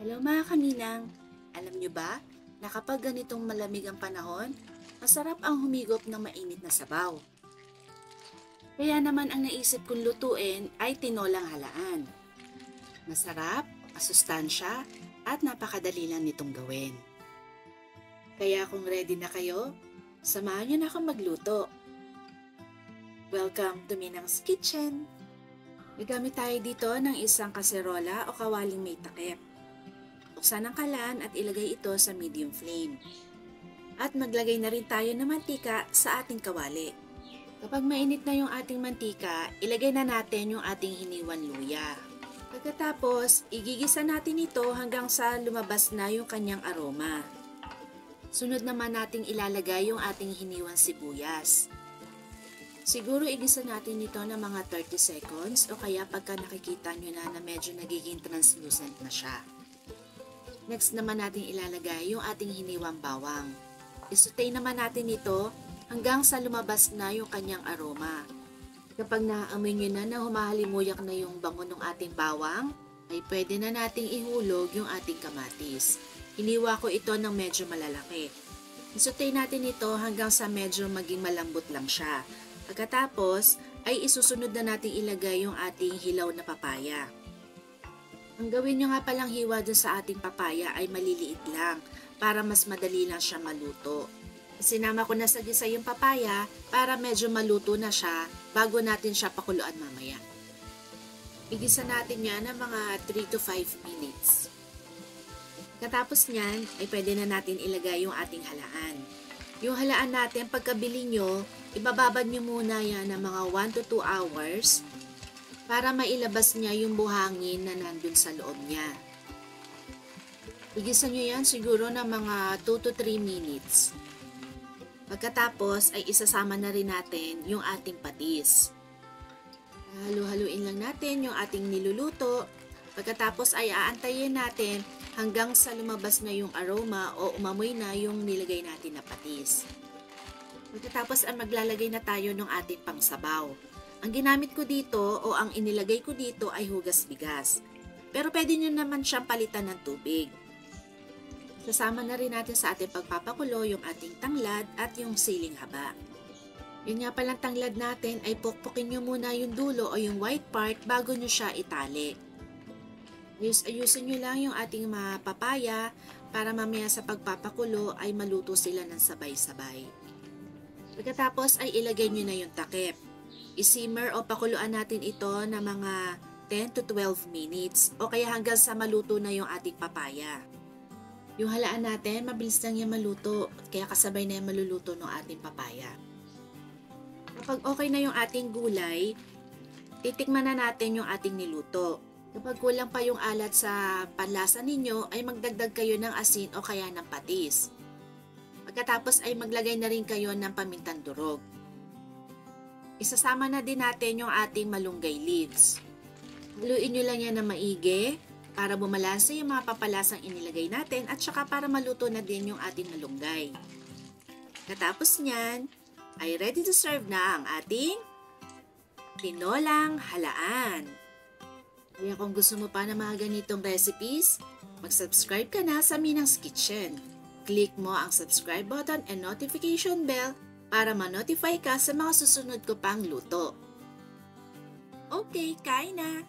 Hello mga kaminang! Alam nyo ba na kapag ganitong malamig ang panahon, masarap ang humigop ng mainit na sabaw. Kaya naman ang naisip kong lutuin ay tinolang halaan. Masarap, masustansya, at napakadali lang nitong gawin. Kaya kung ready na kayo, samahan nyo na akong magluto. Welcome to Minang's Kitchen! Gagamit tayo dito ng isang kaserola o kawaling may takip. Buksan ang kalan at ilagay ito sa medium flame. At maglagay na rin tayo ng mantika sa ating kawali. Kapag mainit na yung ating mantika, ilagay na natin yung ating hiniwan luya. Pagkatapos, igigisa natin ito hanggang sa lumabas na yung kanyang aroma. Sunod naman nating ilalagay yung ating hiniwan sibuyas. Siguro igisa natin ito ng mga 30 seconds o kaya pagka nakikita nyo na medyo nagiging translucent na siya. Next naman natin ilalagay yung ating hiniwang bawang. Isutay naman natin ito hanggang sa lumabas na yung kanyang aroma. Kapag naaamoy nyo na humahalimuyak na yung bango ng ating bawang, ay pwede na nating ihulog yung ating kamatis. Hiniwa ko ito ng medyo malalaki. Isutay natin ito hanggang sa medyo maging malambot lang siya. Pagkatapos ay isusunod na nating ilagay yung ating hilaw na papaya. Ang gawin nyo nga palang hiwa dun sa ating papaya ay maliliit lang para mas madali lang siya maluto. Sinama ko na sa gisa yung papaya para medyo maluto na siya bago natin siya pakuluan mamaya. Igisa natin yan ng mga 3 to 5 minutes. Katapos nyan ay pwede na natin ilagay yung ating halaan. Yung halaan natin pagkabili nyo, ibababad nyo muna yan ng mga 1 to 2 hours para mailabas niya yung buhangin na nandun sa loob niya. Igisa nyo yan siguro ng mga 2 to 3 minutes. Pagkatapos ay isasama na rin natin yung ating patis. Halu-haluin lang natin yung ating niluluto. Pagkatapos ay aantayin natin hanggang sa lumabas na yung aroma o umamoy na yung nilagay natin na patis. Pagkatapos ay maglalagay na tayo ng ating pangsabaw. Ang ginamit ko dito o ang inilagay ko dito ay hugas bigas. Pero pwede nyo naman siyang palitan ng tubig. Sasama na rin natin sa ating pagpapakulo yung ating tanglad at yung siling haba. Yun nga palang tanglad natin ay pukpukin nyo muna yung dulo o yung white part bago nyo siya itali. Ayusin nyo lang yung ating mga papaya para mamaya sa pagpapakulo ay maluto sila ng sabay-sabay. Pagkatapos ay ilagay nyo na yung takip. I-simmer o pakuluan natin ito na mga 10 to 12 minutes o kaya hanggang sa maluto na yung ating papaya. Yung halaan natin, mabilis lang yan maluto kaya kasabay na yung maluluto ng ating papaya. Kapag okay na yung ating gulay, titikman na natin yung ating niluto. Kapag kulang pa yung alat sa panlasa ninyo, ay magdagdag kayo ng asin o kaya ng patis. Pagkatapos ay maglagay na rin kayo ng pamintang durog. Isasama na din natin yung ating malunggay leaves. Haluin nyo lang yan na maigi para bumalanse yung mga papalasang inilagay natin at saka para maluto na din yung ating malunggay. Katapos nyan, ay ready to serve na ang ating tinolang halaan. Kaya kung gusto mo pa ng mga ganitong recipes, mag-subscribe ka na sa Minang's Kitchen. Click mo ang subscribe button and notification bell para ma-notify ka sa mga susunod ko pang luto. Okay, kain na!